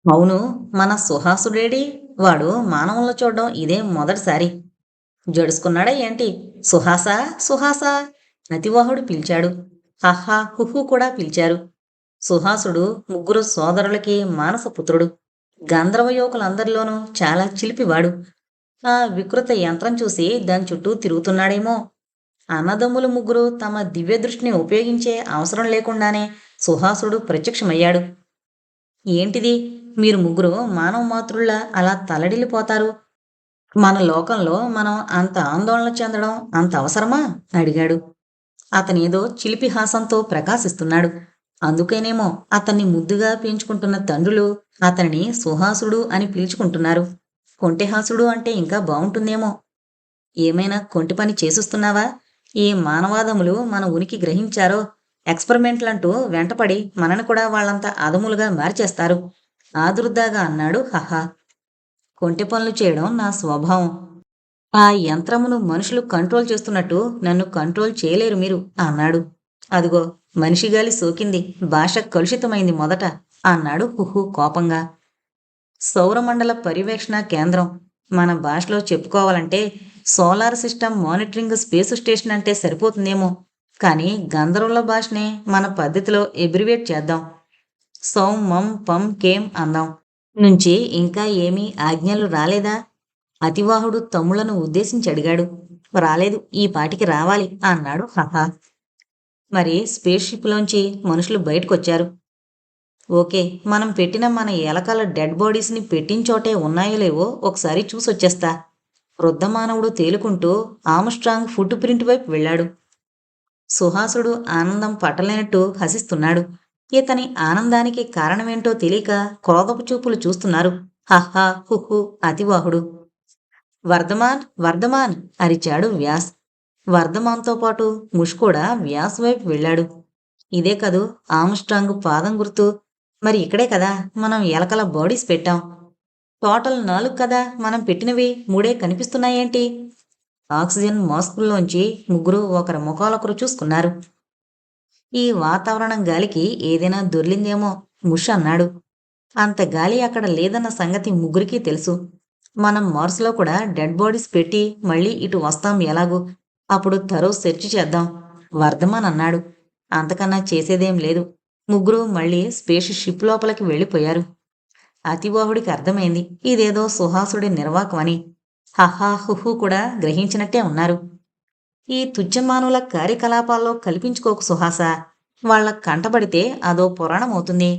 అవును. మన సుహాసుడేడి? వాడు మానవులను చూడ్డం ఇదే మొదటిసారి. జడుసుకున్నాడా ఏంటి? సుహాసా! సుహాసా! అతివాహుడు పిలిచాడు. హహా! హుహు కూడా పిలిచారు. సుహాసుడు ముగ్గురు సోదరులకి మానసపుత్రుడు. గంధర్వ యువకులందరిలోనూ చాలా చిలిపివాడు. ఆ వికృత యంత్రం చూసి దాని చుట్టూ తిరుగుతున్నాడేమో! అన్నదమ్ములు ముగ్గురు తమ దివ్య దృష్టిని ఉపయోగించే అవసరం లేకుండానే సుహాసుడు ప్రత్యక్షమయ్యాడు. ఏంటిది? మీరు ముగ్గురు మానవ మాతృల్లా అలా తల్లడిల్లిపోతారు. మన లోకంలో మనం అంత ఆందోళన చెందడం అంత అవసరమా? అడిగాడు. అతనేదో చిలిపి హాసంతో ప్రకాశిస్తున్నాడు. అందుకేనేమో అతన్ని ముద్దుగా పెంచుకుంటున్న తండ్రులు అతనిని సుహాసుడు అని పిలుచుకుంటున్నారు. కొంటెహాసుడు అంటే ఇంకా బావుంటుందేమో. ఏమైనా కొంటి పని చేసిస్తున్నావా? ఈ మానవాదములు మన ఉనికి గ్రహించారో ఎక్స్‌పెరిమెంట్‌లంటూ వెంటపడి మనని కూడా వాళ్ళంత అదములుగా మార్చేస్తారు. ఆదుర్దాగా అన్నాడు హహ. కొంటె పనులు చేయడం నా స్వభావం. ఆ యంత్రమును మనుషులు కంట్రోల్ చేస్తున్నట్టు నన్ను కంట్రోల్ చేయలేరు మీరు అన్నాడు. అదిగో మనిషి గాలి సోకింది. భాష కలుషితమైంది మొదట అన్నాడు హుహు కోపంగా. సౌరమండల పర్యవేక్షణ కేంద్రం. మన భాషలో చెప్పుకోవాలంటే solar system monitoring space station అంటే సరిపోతుందేమో. కానీ గంధర్వుల భాషనే మన పద్ధతిలో ఎబ్రివేట్ చేద్దాం. సౌం మం పం కేం అందాం. నుంచి ఇంకా ఏమీ ఆజ్ఞలు రాలేదా? అతివాహుడు తమ్ములను ఉద్దేశించి అడిగాడు. రాలేదు. ఈ పాటికి రావాలి అన్నాడు హహ. మరి స్పేస్ షిప్‌లోంచి మనుషులు బయటకొచ్చారు. ఓకే. మనం పెట్టిన మన ఎలకల డెడ్ బాడీస్‌ని పెట్టిన చోటే ఉన్నాయో లేవో ఒకసారి చూసొచ్చేస్తా. వృద్ధ మానవుడు తేలుకుంటూ ఆర్మ్‌స్ట్రాంగ్ ఫుట్ ప్రింట్ వైపు వెళ్ళాడు. సుహాసుడు ఆనందం పట్టలేనట్టు హసిస్తున్నాడు. ఇతని ఆనందానికి కారణమేంటో తెలియక క్రోధపు చూపులు చూస్తున్నారు. హహ! హుహు! అతివాహుడు. వర్ధమాన్! వర్ధమాన్! అరిచాడు వ్యాస్. వర్ధమాన్‌తో పాటు ముష్ కూడా వ్యాస్ వైపు వెళ్ళాడు. ఇదే కదూ ఆర్మ్‌స్ట్రాంగ్ పాదం గుర్తు. మరి ఇక్కడే కదా మనం ఎలకల బాడీస్ పెట్టాం. టోటల్ 4 కదా మనం పెట్టినవి. 3 కనిపిస్తున్నాయేంటి? ఆక్సిజన్ మాస్కుల్లోంచి ముగ్గురు ఒకరి ముఖాలొకరు చూసుకున్నారు. ఈ వాతావరణం గాలికి ఏదైనా దొర్లిందేమో ముష్ అన్నాడు. అంత గాలి అక్కడ లేదన్న సంగతి ముగ్గురికీ తెలుసు. మనం మార్స్‌లో కూడా డెడ్ బాడీస్ పెట్టి మళ్ళీ ఇటు వస్తాం ఎలాగూ. అప్పుడు తరో సెర్చ్ చేద్దాం. వర్ధమాన్ అన్నాడు. అంతకన్నా చేసేదేం లేదు. ముగ్గురు మళ్ళీ స్పేస్ షిప్ లోపలికి వెళ్ళిపోయారు. అతివాహుడికి అర్థమైంది ఇదేదో సుహాసుడి నిర్వాకమని. హహా! హుహు కూడా గ్రహించినట్టే ఉన్నారు. ఈ తుచ్చమానుల కార్యకలాపాల్లో కల్పించుకోకు సుహాస. వాళ్ళ కంటబడితే అదో పురాణమవుతుంది.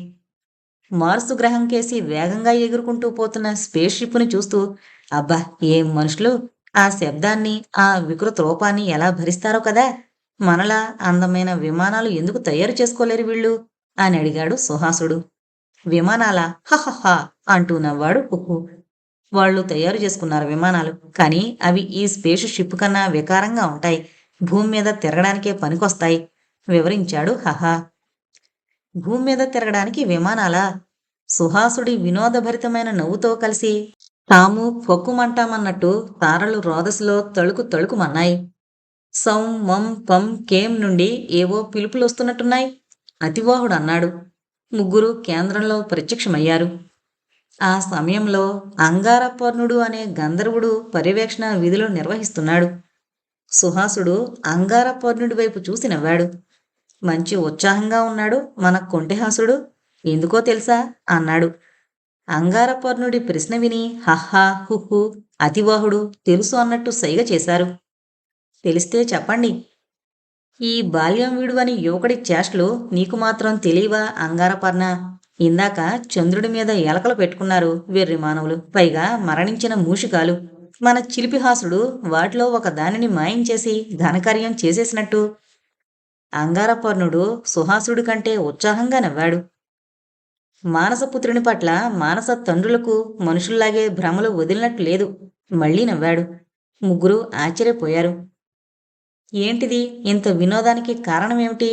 మార్సు గ్రహం కేసి వేగంగా ఎగురుకుంటూ పోతున్న స్పేస్ షిప్‌ని చూస్తూ అబ్బా! ఏం మనుషులు! ఆ శబ్దాన్ని, ఆ వికృత రూపాన్ని ఎలా భరిస్తారో కదా! మనలా అందమైన విమానాలు ఎందుకు తయారు చేసుకోలేరు వీళ్ళు? అని అడిగాడు సుహాసుడు. విమానాలా? హహహ! అంటూ నవ్వాడు కుహు. వాళ్ళు తయారు చేసుకున్నారు విమానాలు. కానీ అవి ఈ స్పేస్ షిప్ కన్నా వికారంగా ఉంటాయి. భూమి మీద తిరగడానికే పనికొస్తాయి. వివరించాడు హహ. భూమి మీద తిరగడానికి విమానాలా? సుహాసుడి వినోదభరితమైన నవ్వుతో కలిసి తాము ఫక్కుమంటామన్నట్టు తారలు రోదసిలో తళుకు తళుకుమన్నాయి. సౌం మం పం కేం నుండి ఏవో పిలుపులొస్తున్నట్టున్నాయి. అతివాహుడన్నాడు. ముగ్గురు కేంద్రంలో ప్రత్యక్షమయ్యారు. ఆ సమయంలో అంగారపర్ణుడు అనే గంధర్వుడు పర్యవేక్షణ విధులు నిర్వహిస్తున్నాడు. సుహాసుడు అంగారపర్ణుడి వైపు చూసి నవ్వాడు. మంచి ఉత్సాహంగా ఉన్నాడు మన కొంటెహాసుడు. ఎందుకో తెలుసా? అన్నాడు. అంగారపర్ణుడి ప్రశ్న విని హహా! హుహు! అతివాహుడు తెలుసు అన్నట్టు సైగ చేశారు. తెలిస్తే చెప్పండి. ఈ బాల్యం వీడువని యువకుడి చేష్టలు నీకు మాత్రం తెలీవా అంగారపర్ణ? ఇందాక చంద్రుడి మీద ఎలకలు పెట్టుకున్నారు వెర్రి మానవులు. పైగా మరణించిన మూషికాలు. మన చిలిపిహాసుడు వాటిలో ఒక దానిని మాయం చేసి ఘనకార్యం చేసేసినట్టు. అంగారపర్ణుడు సుహాసుడి కంటే ఉత్సాహంగా నవ్వాడు. మానసపుత్రుని పట్ల మానస తండ్రులకు మనుషుల్లాగే భ్రమలు వదిలినట్టు లేదు. మళ్ళీ నవ్వాడు. ముగ్గురు ఆశ్చర్యపోయారు. ఏంటిది? ఇంత వినోదానికి కారణమేమిటి?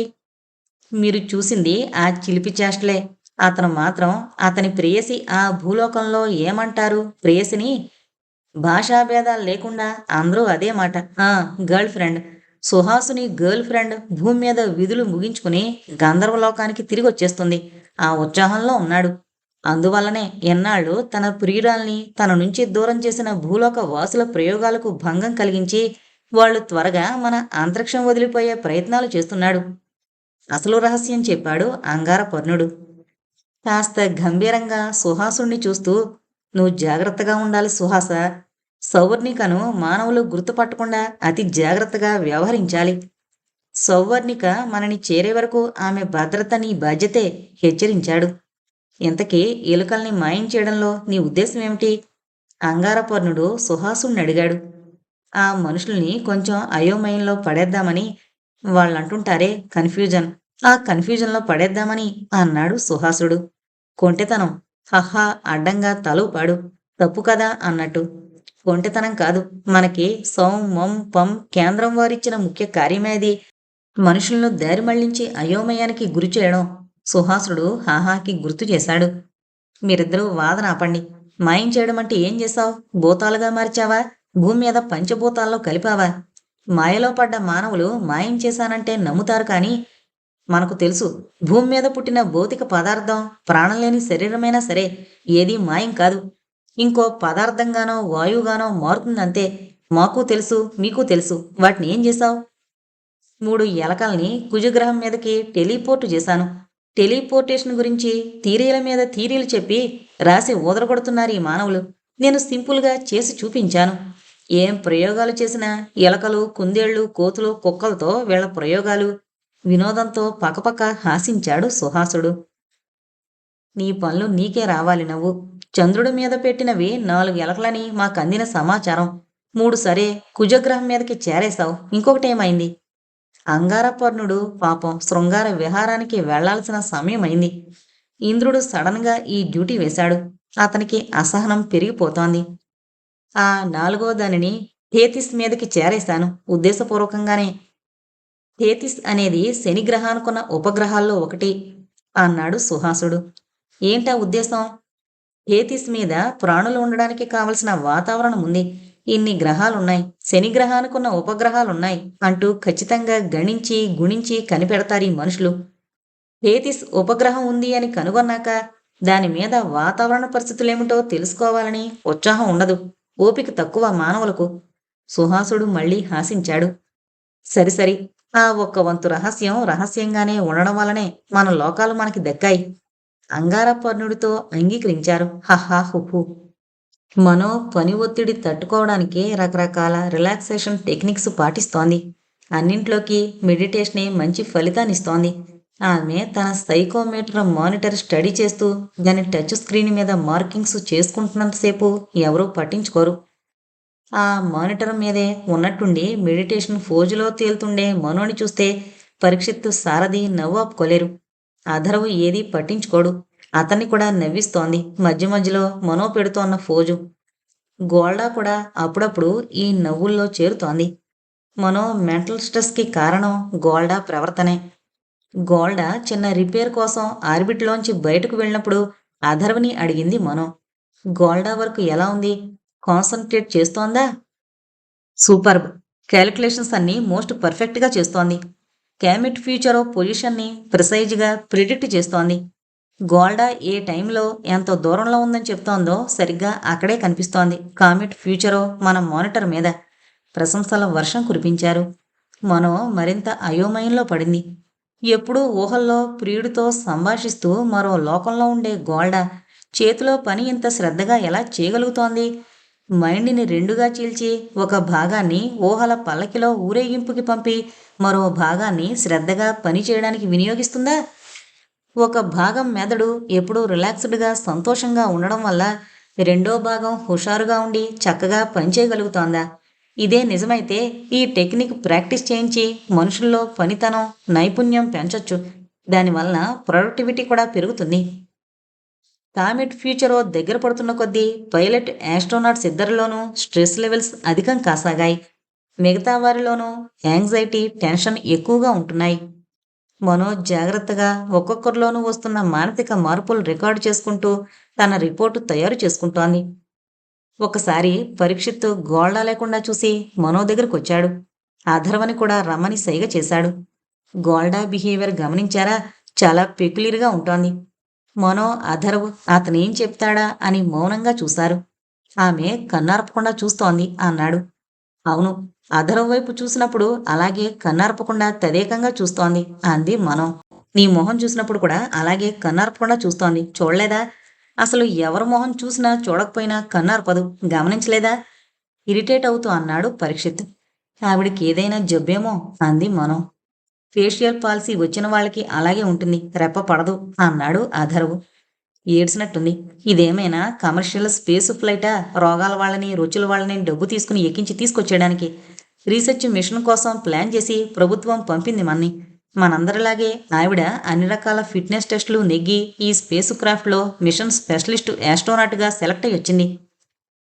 మీరు చూసింది ఆ చిలిపి చేష్టలే. అతను మాత్రం అతని ప్రేయసి ఆ భూలోకంలో ఏమంటారు ప్రేయసిని? భాషాభేదాలు లేకుండా అందరూ అదే మాట. ఆ! Girl friend. Suhasini girl friend భూమి మీద విధులు ముగించుకుని గంధర్వలోకానికి తిరిగొచ్చేస్తుంది. ఆ ఉత్సాహంలో ఉన్నాడు. అందువల్లనే ఎన్నాళ్ళు తన ప్రియురాల్ని తన నుంచి దూరం చేసిన భూలోక వాసుల ప్రయోగాలకు భంగం కలిగించి వాళ్ళు త్వరగా మన అంతరిక్షం వదిలిపోయే ప్రయత్నాలు చేస్తున్నాడు. అసలు రహస్యం చెప్పాడు అంగారపర్ణుడు. కాస్త గంభీరంగా సుహాసుణ్ణి చూస్తూ, నువ్వు జాగ్రత్తగా ఉండాలి సుహాస. సౌవర్ణికను మానవులు గుర్తుపట్టకుండా అతి జాగ్రత్తగా వ్యవహరించాలి. సౌవర్ణిక మనని చేరే వరకు ఆమె భద్రత నీ బాధ్యతే, హెచ్చరించాడు. ఇంతకీ ఎలుకల్ని మాయం చేయడంలో నీ ఉద్దేశం ఏమిటి? అంగారపర్ణుడు సుహాసుణ్ణి అడిగాడు. ఆ మనుషుల్ని కొంచెం అయోమయంలో పడేద్దామని, వాళ్ళంటుంటారే కన్ఫ్యూజన్, ఆ కన్ఫ్యూజన్లో పడేద్దామని అన్నాడు సుహాసుడు. కొంటెతనం, హహా అడ్డంగా తల ఊపాడు. తప్పు కదా అన్నట్టు. కొంటెతనం కాదు, మనకి సౌం మం పం కేంద్రం వారిచ్చిన ముఖ్య కార్యమేది, మనుషులను దారి మళ్లించి అయోమయానికి గురి చేయడం. సుహాసుడు హాహాకి గుర్తు చేశాడు. మీరిద్దరూ వాదన ఆపండి. మాయం చేయడం అంటే ఏం చేశావు? భూతాలుగా మార్చావా? భూమి మీద పంచభూతాల్లో కలిపావా? మాయలో పడ్డ మానవులు మాయం చేశానంటే నమ్ముతారు, కానీ మనకు తెలుసు, భూమి మీద పుట్టిన భౌతిక పదార్థం ప్రాణం లేని శరీరమైనా సరే ఏదీ మాయం కాదు. ఇంకో పదార్థంగానో వాయువుగానో మారుతుందంతే. మాకు తెలుసు, మీకు తెలుసు. వాటిని ఏం చేశావు? 3 ఎలకల్ని కుజగ్రహం మీదకి టెలిపోర్ట్ చేశాను. టెలిపోర్టేషన్ గురించి థియరీల మీద థియరీలు చెప్పి రాసి ఊదరగొడుతున్నారు ఈ మానవులు. నేను సింపుల్గా చేసి చూపించాను. ఏం ప్రయోగాలు చేసినా ఎలకలు, కుందేళ్లు, కోతులు, కుక్కలతో వీళ్ళ ప్రయోగాలు. వినోదంతో పకపక హాసించాడు సుహాసుడు. నీ పనులు నీకే రావాలి నవ్వు. చంద్రుడి మీద పెట్టినవి 4 ఎలకలని మాకందిన సమాచారం. 3 సరే, కుజగ్రహం మీదకి చేరేశావు. ఇంకొకటేమైంది? అంగారపర్ణుడు పాపం శృంగార విహారానికి వెళ్లాల్సిన సమయమైంది. ఇంద్రుడు సడన్గా ఈ డ్యూటీ వేశాడు. అతనికి అసహనం పెరిగిపోతోంది. ఆ 4వ దానిని హేతిస్ మీదకి చేరేశాను ఉద్దేశపూర్వకంగానే. హేతిస్ అనేది శని గ్రహానుకున్న ఉపగ్రహాల్లో ఒకటి అన్నాడు సుహాసుడు. ఏంటా ఉద్దేశం? హేతిస్ మీద ప్రాణులు ఉండడానికి కావలసిన వాతావరణం ఉంది. ఇన్ని గ్రహాలున్నాయి, శని గ్రహానుకున్న ఉపగ్రహాలున్నాయి అంటూ ఖచ్చితంగా గణించి గుణించి కనిపెడతారు ఈ మనుషులు. హేతిస్ ఉపగ్రహం ఉంది అని కనుగొన్నాక దాని మీద వాతావరణ పరిస్థితులేమిటో తెలుసుకోవాలని ఉత్సాహం ఉండదు. ఓపిక తక్కువ మానవులకు. సుహాసుడు మళ్ళీ హాసించాడు. సరిసరి, ఆ ఒక్క వంతు రహస్యం రహస్యంగానే ఉండడం వల్లనే మన లోకాలు మనకి దక్కాయి. అంగారపర్ణుడితో అంగీకరించారు. హహా హుహు. మనో పని ఒత్తిడి తట్టుకోవడానికి రకరకాల రిలాక్సేషన్ టెక్నిక్స్ పాటిస్తోంది. అన్నింట్లోకి మెడిటేషనే మంచి ఫలితాన్నిస్తోంది. ఆమె తన సైకోమీటర్ మానిటర్ స్టడీ చేస్తూ దాని టచ్ స్క్రీన్ మీద మార్కింగ్స్ చేసుకుంటున్నంతసేపు ఎవరూ పట్టించుకోరు. ఆ మానిటర్ మీదే ఉన్నట్టుండి మెడిటేషన్ ఫోజులో తేలుతుండే మనోని చూస్తే పరీక్షిత్తు సారథి నవ్వాపుకోలేరు. అధర్వు ఏదీ పట్టించుకోడు. అతన్ని కూడా నవ్విస్తోంది మధ్య మధ్యలో మనో పెడుతోన్న ఫోజు. గోల్డా కూడా అప్పుడప్పుడు ఈ నవ్వుల్లో చేరుతోంది. మనో మెంటల్ స్ట్రెస్కి కారణం గోల్డా ప్రవర్తనే. గోల్డా చిన్న రిపేర్ కోసం ఆర్బిట్లోంచి బయటకు వెళ్ళినప్పుడు అధర్వని అడిగింది మనో. గోల్డా వర్క్ ఎలా ఉంది? కాన్సన్ట్రేట్ చేస్తోందా? సూపర్బ్. క్యాలిక్యులేషన్స్ అన్నీ మోస్ట్ పర్ఫెక్ట్గా చేస్తోంది. క్యామిట్ ఫ్యూచరో పొజిషన్ని ప్రిసైజ్గా ప్రిడిక్ట్ చేస్తోంది. గోల్డా ఏ టైంలో ఎంత దూరంలో ఉందని చెప్తోందో సరిగ్గా అక్కడే కనిపిస్తోంది. కామిట్ ఫ్యూచరో మన మానిటర్ మీద. ప్రశంసల వర్షం కురిపించారు. మనో మరింత అయోమయంలో పడింది. ఎప్పుడూ ఊహల్లో ప్రియుడితో సంభాషిస్తూ మరో లోకంలో ఉండే గోల్డా చేతిలో పని ఇంత శ్రద్ధగా ఎలా చేయగలుగుతోంది? మైండ్ని రెండుగా చీల్చి ఒక భాగాన్ని ఊహల పల్లకిలో ఊరేగింపుకి పంపి మరో భాగాన్ని శ్రద్ధగా పని చేయడానికి వినియోగిస్తుందా? ఒక భాగం మెదడు ఎప్పుడూ రిలాక్స్డ్గా సంతోషంగా ఉండడం వల్ల రెండో భాగం హుషారుగా ఉండి చక్కగా పనిచేయగలుగుతోందా? ఇదే నిజమైతే ఈ టెక్నిక్ ప్రాక్టీస్ చేయించి మనుషుల్లో పనితనం, నైపుణ్యం పెంచొచ్చు. దానివలన ప్రొడక్టివిటీ కూడా పెరుగుతుంది. కామెట్ ఫ్యూచరో దగ్గర పడుతున్న కొద్దీ పైలట్ ఆస్ట్రోనాట్స్ ఇద్దరిలోనూ స్ట్రెస్ లెవెల్స్ అధికం కాసాగాయి. మిగతా వారిలోనూ యాంగ్జైటీ, టెన్షన్ ఎక్కువగా ఉంటున్నాయి. మనో జాగ్రత్తగా ఒక్కొక్కరిలోనూ వస్తున్న మానసిక మార్పులు రికార్డు చేసుకుంటూ తన రిపోర్టు తయారు చేసుకుంటోంది. ఒకసారి పరీక్షిత్తు గోల్డా లేకుండా చూసి మనో దగ్గరకు వచ్చాడు. అధర్వని కూడా రమ్మని సైగ చేశాడు. గోల్డా బిహేవియర్ గమనించారా? చాలా పెక్యులియర్గా ఉంటోంది. మనో, అథర్వ్ అతనేం చెప్తాడా అని మౌనంగా చూశారు. ఆమె కన్నార్పకుండా చూస్తోంది అన్నాడు. అవును, అథర్వ్ వైపు చూసినప్పుడు అలాగే కన్నార్పకుండా తదేకంగా చూస్తోంది అంది మనం. నీ మొహం చూసినప్పుడు కూడా అలాగే కన్నార్పకుండా చూస్తోంది, చూడలేదా? అసలు ఎవరి మొహం చూసినా చూడకపోయినా కన్నార్పదు, గమనించలేదా? ఇరిటేట్ అవుతూ అన్నాడు పరీక్షిత్. ఆవిడికి ఏదైనా జబ్బేమో అంది మనం. ఫేషియల్ పాలసీ వచ్చిన వాళ్ళకి అలాగే ఉంటుంది, రెప్ప పడదు అన్నాడు అథర్వ్. ఏడ్చినట్టుంది. ఇదేమైనా కమర్షియల్ స్పేస్ ఫ్లైటా? రోగాల వాళ్ళని రుచుల వాళ్ళని డబ్బు తీసుకుని ఎక్కించి తీసుకొచ్చేయడానికి. రీసెర్చ్ మిషన్ కోసం ప్లాన్ చేసి ప్రభుత్వం పంపింది మన్ని. మనందరిలాగే ఆవిడ అన్ని రకాల ఫిట్నెస్ టెస్టులు నెగ్గి ఈ స్పేస్ క్రాఫ్ట్లో మిషన్ స్పెషలిస్ట్ యాస్ట్రోనాట్గా సెలెక్ట్ అయ్యి వచ్చింది.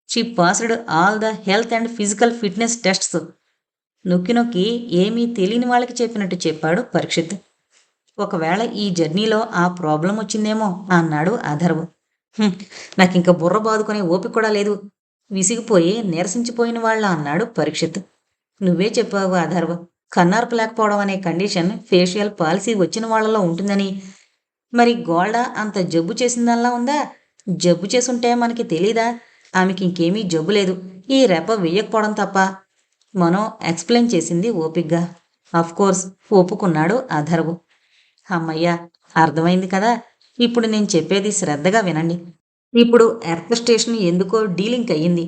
She passed all the health and physical fitness tests. నొక్కి నొక్కి ఏమీ తెలియని వాళ్ళకి చెప్పినట్టు చెప్పాడు పరీక్షిత్. ఒకవేళ ఈ జర్నీలో ఆ ప్రాబ్లం వచ్చిందేమో అన్నాడు అథర్వ్. నాకింక బుర్ర బాదుకునే ఓపిక కూడా లేదు, విసిగిపోయి నీరసించిపోయిన వాళ్ళ అన్నాడు పరీక్షిత్. నువ్వే చెప్పావు అథర్వ్, కన్నార్పు లేకపోవడం అనే కండిషన్ ఫేషియల్ పాలసీ వచ్చిన వాళ్ళలో ఉంటుందని. మరి గోల్డా అంత జబ్బు చేసిందల్లా ఉందా? జబ్బు చేసుంటే మనకి తెలీదా? ఆమెకి ఇంకేమీ జబ్బు లేదు, ఈ రెప్ప వెయ్యకపోవడం తప్ప. మనో ఎక్స్ప్లెయిన్ చేసింది ఓపిగ్గా. కోర్స్ ఒప్పుకున్నాడు అథర్వ్. అమ్మయ్యా, అర్థమైంది కదా. ఇప్పుడు నేను చెప్పేది శ్రద్ధగా వినండి. ఇప్పుడు ఎర్త్ స్టేషన్ ఎందుకో డీలింక్ అయ్యింది.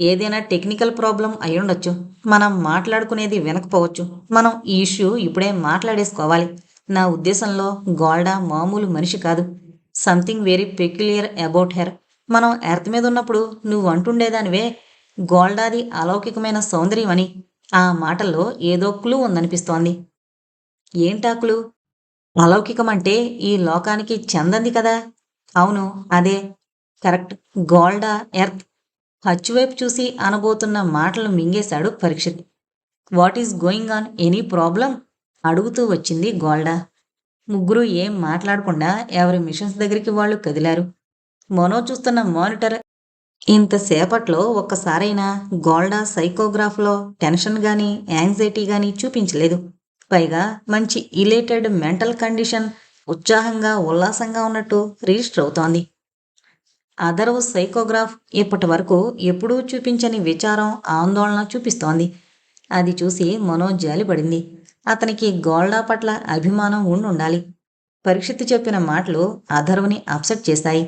ఏదైనా టెక్నికల్ ప్రాబ్లం అయ్యుండొచ్చు. మనం మాట్లాడుకునేది వినకపోవచ్చు. మనం ఈ ఇష్యూ ఇప్పుడే మాట్లాడేసుకోవాలి. నా ఉద్దేశంలో గోల్డా మామూలు మనిషి కాదు. Something very peculiar about her. మనం ఎర్త్ మీద ఉన్నప్పుడు నువ్వు అంటుండేదానివే గోల్డాది అలౌకికమైన సౌందర్యం అని. ఆ మాటల్లో ఏదో క్లూ ఉందనిపిస్తోంది. ఏంటా క్లూ? అలౌకికమంటే ఈ లోకానికి చెందంది కదా. అవును, అదే కరెక్ట్. గోల్డా ఎర్త్. హచ్చువైపు చూసి అనబోతున్న మాటలు మింగేశాడు Parikshit. What is going on, any problem? అడుగుతూ వచ్చింది గోల్డా. ముగ్గురు ఏం మాట్లాడకుండా ఎవరి మిషన్స్ దగ్గరికి వాళ్ళు కదిలారు. మనో చూస్తున్న మానిటర్ ఇంతసేపట్లో ఒక్కసారైనా గోల్డా సైకోగ్రాఫ్లో టెన్షన్ గాని యాంగ్జైటీ గాని చూపించలేదు. పైగా మంచి ఇలేటెడ్ మెంటల్ కండిషన్, ఉత్సాహంగా ఉల్లాసంగా ఉన్నట్టు రిజిస్టర్ అవుతోంది. అథర్వ్ సైకోగ్రాఫ్ ఇప్పటి వరకు ఎప్పుడూ చూపించని విచారం, ఆందోళన చూపిస్తోంది. అది చూసి మనో జాలిపడింది. అతనికి గోల్డా పట్ల అభిమానం ఉండాలి. పరీక్షిత్ చెప్పిన మాటలు అథర్వ్ని అప్సెట్ చేశాయి.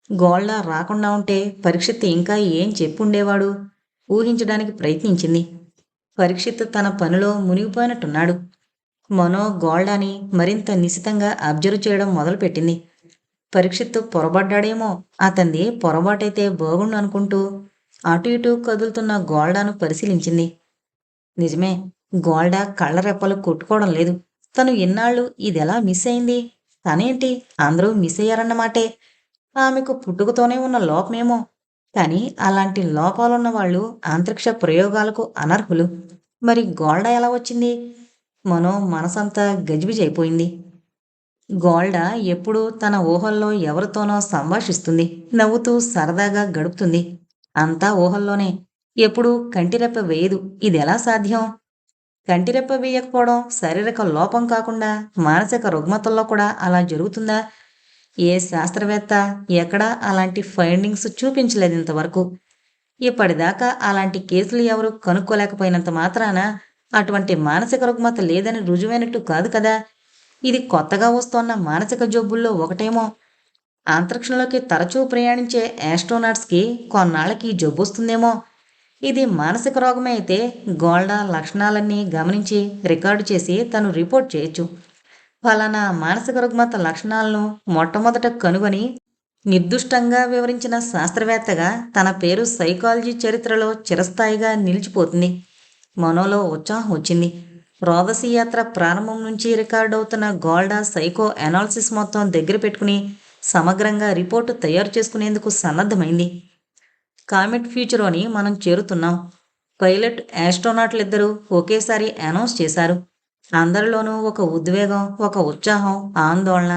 గోల్డా రాకుండా ఉంటే పరీక్షిత్ ఇంకా ఏం చెప్పుండేవాడు? ఊహించడానికి ప్రయత్నించింది. పరీక్షిత్ తన పనిలో మునిగిపోయినట్టున్నాడు. మనో గోల్డాని మరింత నిశితంగా అబ్జర్వ్ చేయడం మొదలుపెట్టింది. పరీక్షిత్తు పొరబడ్డాడేమో, అతనిది పొరబాటైతే బాగుండు అనుకుంటూ అటు ఇటు కదులుతున్న గోల్డాను పరిశీలించింది. నిజమే, గోల్డా కళ్ళరెప్పలు కొట్టుకోవడం లేదు. తను ఇన్నాళ్ళు ఇదెలా మిస్ అయింది? తనేంటి అందరూ మిస్ అయ్యారన్నమాటే. ఆమెకు పుట్టుకతోనే ఉన్న లోపమేమో. కానీ అలాంటి లోపాలున్న వాళ్ళు అంతరిక్ష ప్రయోగాలకు అనర్హులు. మరి గోల్డా ఎలా వచ్చింది? మనో మనసంతా గజిబిజైపోయింది. గోల్డా ఎప్పుడూ తన ఊహల్లో ఎవరితోనో సంభాషిస్తుంది, నవ్వుతూ సరదాగా గడుపుతుంది. అంతా ఊహల్లోనే. ఎప్పుడూ కంటిరెప్ప వేయదు. ఇదెలా సాధ్యం? కంటిరెప్ప వేయకపోవడం శారీరక లోపం కాకుండా మానసిక రుగ్మతల్లో కూడా అలా జరుగుతుందా? ఏ శాస్త్రవేత్త ఎక్కడా అలాంటి ఫైండింగ్స్ చూపించలేదు ఇంతవరకు. ఇప్పటిదాకా అలాంటి కేసులు ఎవరు కనుక్కోలేకపోయినంత మాత్రాన అటువంటి మానసిక రుగ్మత లేదని రుజువైనట్టు కాదు కదా. ఇది కొత్తగా వస్తోన్న మానసిక జబ్బుల్లో ఒకటేమో. అంతరిక్షంలోకి తరచూ ప్రయాణించే యాస్ట్రోనాట్స్కి కొన్నాళ్ళకి జబ్బు వస్తుందేమో. ఇది మానసిక రోగమే అయితే గోల్డా లక్షణాలన్నీ గమనించి రికార్డు చేసి తను రిపోర్ట్ చేయొచ్చు. ఫలానా మానసిక రుగ్మత లక్షణాలను మొట్టమొదట కనుగొని నిర్దుష్టంగా వివరించిన శాస్త్రవేత్తగా తన పేరు సైకాలజీ చరిత్రలో చిరస్థాయిగా నిలిచిపోతుంది. మనోలో ఉత్సాహం వచ్చింది. రోదసీ యాత్ర ప్రారంభం నుంచి రికార్డవుతున్న గోల్డా సైకో అనాలిసిస్ మొత్తం దగ్గర పెట్టుకుని సమగ్రంగా రిపోర్టు తయారు చేసుకునేందుకు సన్నద్ధమైంది. కామెట్ ఫ్యూచరోని మనం చేరుతున్నాం. పైలట్ యాస్ట్రోనాట్లిద్దరూ ఒకేసారి అనౌన్స్ చేశారు. అందరిలోనూ ఒక ఉద్వేగం, ఒక ఉత్సాహం, ఆందోళన.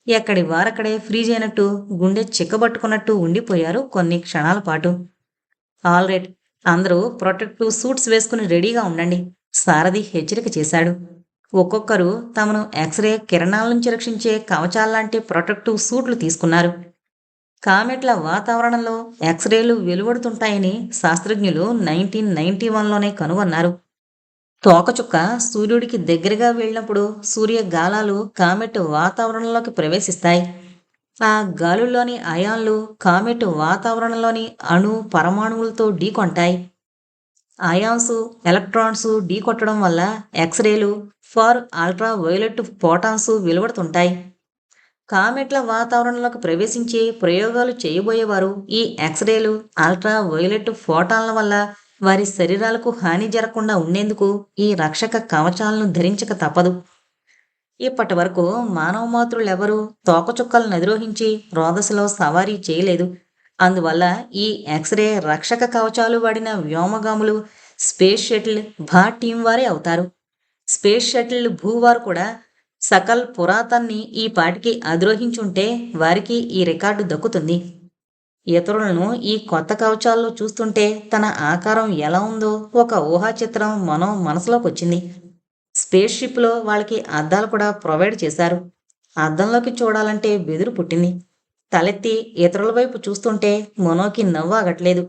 ఎక్కడి వారక్కడే ఫ్రీజ్ అయినట్టు, గుండె చిక్కబట్టుకున్నట్టు ఉండిపోయారు కొన్ని క్షణాల పాటు. ఆల్ రైట్, అందరూ ప్రొటెక్టివ్ సూట్స్ వేసుకుని రెడీగా ఉండండి, సారథి హెచ్చరిక చేశాడు. ఒక్కొక్కరు తమను ఎక్స్రే కిరణాల నుంచి రక్షించే కవచాల్లాంటి ప్రొటెక్టివ్ సూట్లు తీసుకున్నారు. కామెట్ల వాతావరణంలో ఎక్స్రేలు వెలువడుతుంటాయని శాస్త్రజ్ఞులు 1991లోనే కనుగొన్నారు. తోకచుక్క సూర్యుడికి దగ్గరగా వెళ్ళినప్పుడు సూర్యగాలాలు కామెట్ వాతావరణంలోకి ప్రవేశిస్తాయి. ఆ గాలుల్లోని అయాన్లు కామెట్ వాతావరణంలోని పరమాణువులతో ఢీకొంటాయి. అయాన్సు, ఎలక్ట్రాన్సు ఢీకొట్టడం వల్ల ఎక్స్రేలు, ఫార్ అల్ట్రా వైలెట్ ఫోటాన్స్ వెలువడుతుంటాయి. కామెట్ల వాతావరణంలోకి ప్రవేశించి ప్రయోగాలు చేయబోయేవారు ఈ ఎక్స్రేలు, అల్ట్రా వైలెట్ ఫోటాన్ల వల్ల వారి శరీరాలకు హాని జరగకుండా ఉండేందుకు ఈ రక్షక కవచాలను ధరించక తప్పదు. ఇప్పటి వరకు మానవ మాతృలెవరూ తోకచుక్కలను అధిరోహించి రోదసిలో సవారీ చేయలేదు. అందువల్ల ఈ ఎక్స్రే రక్షక కవచాలు వాడిన వ్యోమగాములు స్పేస్ షటిల్ భా టీం వారే అవుతారు. స్పేస్ షటిల్ భూవారు కూడా సకల్ పురాతన్ని ఈ పాటికి అధిరోహించుంటే వారికి ఈ రికార్డు దక్కుతుంది. ఇతరులను ఈ కొత్త కవచాల్లో చూస్తుంటే తన ఆకారం ఎలా ఉందో ఒక ఊహా చిత్రం మనసులోకి వచ్చింది. స్పేస్ షిప్లో వాళ్ళకి అద్దాలు కూడా ప్రొవైడ్ చేశారు. అద్దంలోకి చూడాలంటే బెదురు పుట్టింది. తలెత్తి ఇతరుల వైపు చూస్తుంటే మనోకి నవ్వు ఆగట్లేదు.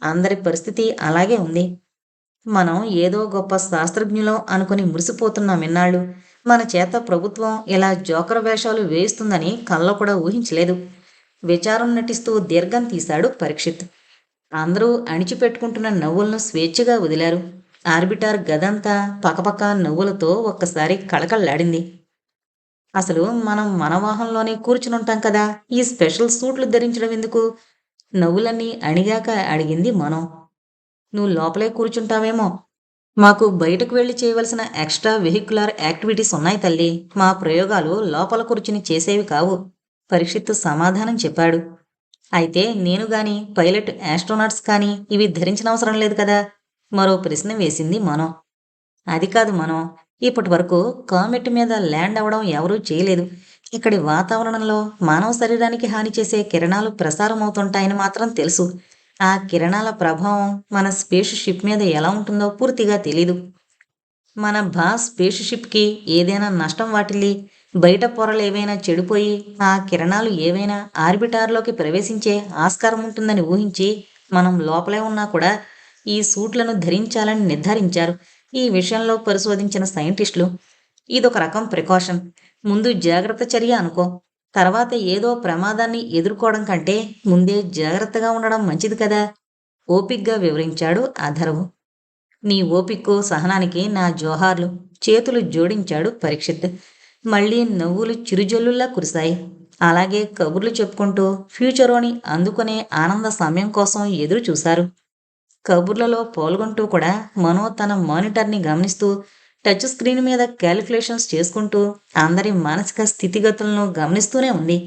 అందరి పరిస్థితి అలాగే ఉంది. మనం ఏదో గొప్ప శాస్త్రజ్ఞులం అనుకుని మురిసిపోతున్నాం ఇన్నాళ్ళు. మన చేత ప్రభుత్వం ఇలా జోకర్ వేషాలు వేయిస్తుందని కల్లో కూడా ఊహించలేదు. విచారం నటిస్తూ దీర్ఘం తీశాడు పరీక్షిత్. అందరూ అణిచిపెట్టుకుంటున్న నవ్వులను స్వేచ్ఛగా వదిలారు. ఆర్బిటార్ గదంతా పకపక నవ్వులతో ఒక్కసారి కళకళలాడింది. అసలు మనం మన వాహనంలోనే కూర్చునుంటాం కదా, ఈ స్పెషల్ సూట్లు ధరించడం ఎందుకు? నవ్వులన్నీ అణిగాక అడిగింది మనం. నువ్వు లోపలే కూర్చుంటావేమో. మాకు బయటకు వెళ్ళి చేయవలసిన ఎక్స్ట్రా వెహిక్యులర్ యాక్టివిటీస్ ఉన్నాయి తల్లి. మా ప్రయోగాలు లోపల కూర్చుని చేసేవి కావు. పరీక్షిత్తు సమాధానం చెప్పాడు. అయితే నేను గాని పైలట్ ఆస్ట్రోనాట్స్ కానీ ఇవి ధరించనవసరం లేదు కదా? మరో ప్రశ్న వేసింది మనం. అది కాదు మనం. ఇప్పటి వరకు కామెట్ మీద ల్యాండ్ అవ్వడం ఎవరూ చేయలేదు. ఇక్కడి వాతావరణంలో మానవ శరీరానికి హాని చేసే కిరణాలు ప్రసారం అవుతుంటాయని మాత్రం తెలుసు. ఆ కిరణాల ప్రభావం మన స్పేస్ షిప్ మీద ఎలా ఉంటుందో పూర్తిగా తెలీదు. మన స్పేస్ షిప్కి ఏదైనా నష్టం వాటిల్లి బయట పొరలు ఏవైనా చెడిపోయి ఆ కిరణాలు ఏవైనా ఆర్బిటార్లోకి ప్రవేశించే ఆస్కారం ఉంటుందని ఊహించి మనం లోపలే ఉన్నా కూడా ఈ సూట్లను ధరించాలని నిర్ధారించారు ఈ విషయంలో పరిశోధించిన సైంటిస్టులు. ఇదొక రకం ప్రికాషన్. ముందు జాగ్రత్త చర్య అనుకో. తర్వాత ఏదో ప్రమాదాన్ని ఎదుర్కోవడం కంటే ముందే జాగ్రత్తగా ఉండడం మంచిది కదా, ఓపిగ్గా వివరించాడు అధర్వు. నీ ఓపిక్కు సహనానికి నా జోహార్లు, చేతులు జోడించాడు పరీక్షిత్. మళ్ళీ నవ్వులు చిరుజల్లుల్లా కురిశాయి. అలాగే కబుర్లు చెప్పుకుంటూ ఫ్యూచరోని అందుకునే ఆనంద సమయం కోసం ఎదురు చూశారు. కబుర్లలో పాల్గొంటూ కూడా మనో తన మానిటర్ని గమనిస్తూ టచ్ స్క్రీన్ మీద క్యాలిక్యులేషన్స్ చేసుకుంటూ అందరి మానసిక స్థితిగతులను గమనిస్తూనే ఉంది.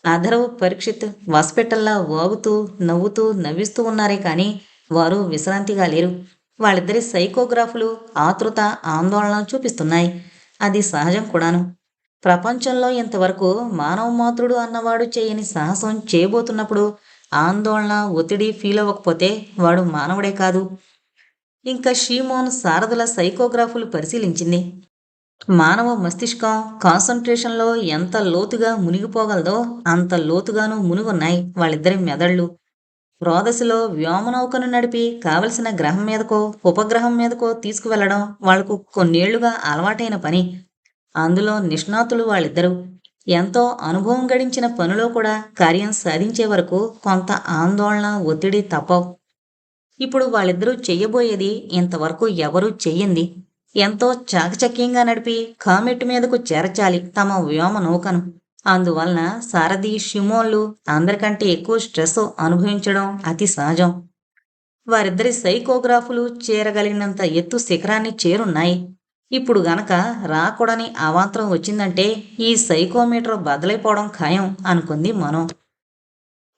అధర్వ్ పరీక్షిత్ హాస్పిటల్లా వాగుతూ నవ్వుతూ నవ్విస్తూ ఉన్నారే కానీ వారు విశ్రాంతిగా లేరు. వాళ్ళిద్దరి సైకోగ్రాఫులు ఆతృత ఆందోళన చూపిస్తున్నాయి. అది సహజం కూడాను. ప్రపంచంలో ఇంతవరకు మానవ మాతృడు అన్నవాడు చేయని సాహసం చేయబోతున్నప్పుడు ఆందోళన ఒత్తిడి ఫీల్ అవ్వకపోతే వాడు మానవుడే కాదు. ఇంకా షీమోన్ శారదుల సైకోగ్రాఫులు పరిశీలించింది. మానవ మస్తిష్కం కాన్సంట్రేషన్లో ఎంత లోతుగా మునిగిపోగలదో అంత లోతుగాను మునుగున్నాయి వాళ్ళిద్దరి మెదళ్ళు. రోదసిలో వ్యోమనౌకను నడిపి కావలసిన గ్రహం మీదకో ఉపగ్రహం మీదకో తీసుకువెళ్లడం వాళ్లకు కొన్నేళ్లుగా అలవాటైన పని. అందులో నిష్ణాతులు వాళ్ళిద్దరూ. ఎంతో అనుభవం గడించిన పనిలో కూడా కార్యం సాధించే వరకు కొంత ఆందోళన ఒత్తిడి తప్పవు. ఇప్పుడు వాళ్ళిద్దరూ చెయ్యబోయేది ఇంతవరకు ఎవరూ చెయ్యింది. ఎంతో చాకచక్యంగా నడిపి కామెట్ మీదకు చేర్చాలి తమ వ్యోమ నౌకను. అందువలన సారథి షిమోన్లు అందరికంటే ఎక్కువ స్ట్రెస్ అనుభవించడం అతి సహజం. వారిద్దరి సైకోగ్రాఫులు చేరగలిగినంత ఎత్తు శిఖరాన్ని చేరున్నాయి. ఇప్పుడు గనక రాకూడని అవాంతరం వచ్చిందంటే ఈ సైకోమీటర్ బదలైపోవడం ఖాయం అనుకుంది మనం.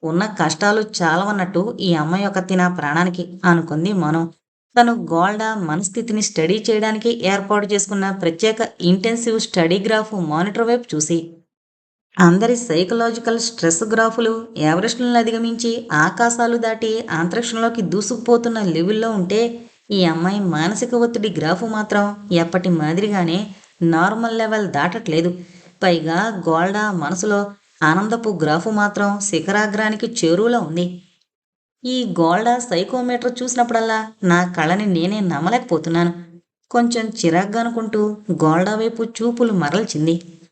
ఉన్న కష్టాలు చాలవన్నట్టు ఈ అమ్మాయి ఒకతి నా ప్రాణానికి అనుకుంది మనం. తను గోల్డా మనస్థితిని స్టడీ చేయడానికి ఏర్పాటు చేసుకున్న ప్రత్యేక ఇంటెన్సివ్ స్టడీ గ్రాఫ్ మానిటర్ వైపు చూసి. అందరి సైకలాజికల్ స్ట్రెస్ గ్రాఫులు ఎవరెస్టులను అధిగమించి ఆకాశాలు దాటి అంతరిక్షంలోకి దూసుకుపోతున్న లెవెల్లో ఉంటే ఈ అమ్మాయి మానసిక ఒత్తిడి గ్రాఫు మాత్రం ఎప్పటి మాదిరిగానే నార్మల్ లెవెల్ దాటట్లేదు. పైగా గోల్డా మనసులో ఆనందపు గ్రాఫు మాత్రం శిఖరాగ్రానికి చేరువలో ఉంది. ఈ గోల్డా సైకోమీటర్ చూసినప్పుడల్లా నా కళ్ళని నేనే నమ్మలేకపోతున్నాను. కొంచెం చిరాగ్గా అనుకుంటూ గోల్డా వైపు చూపులు మరల్చింది.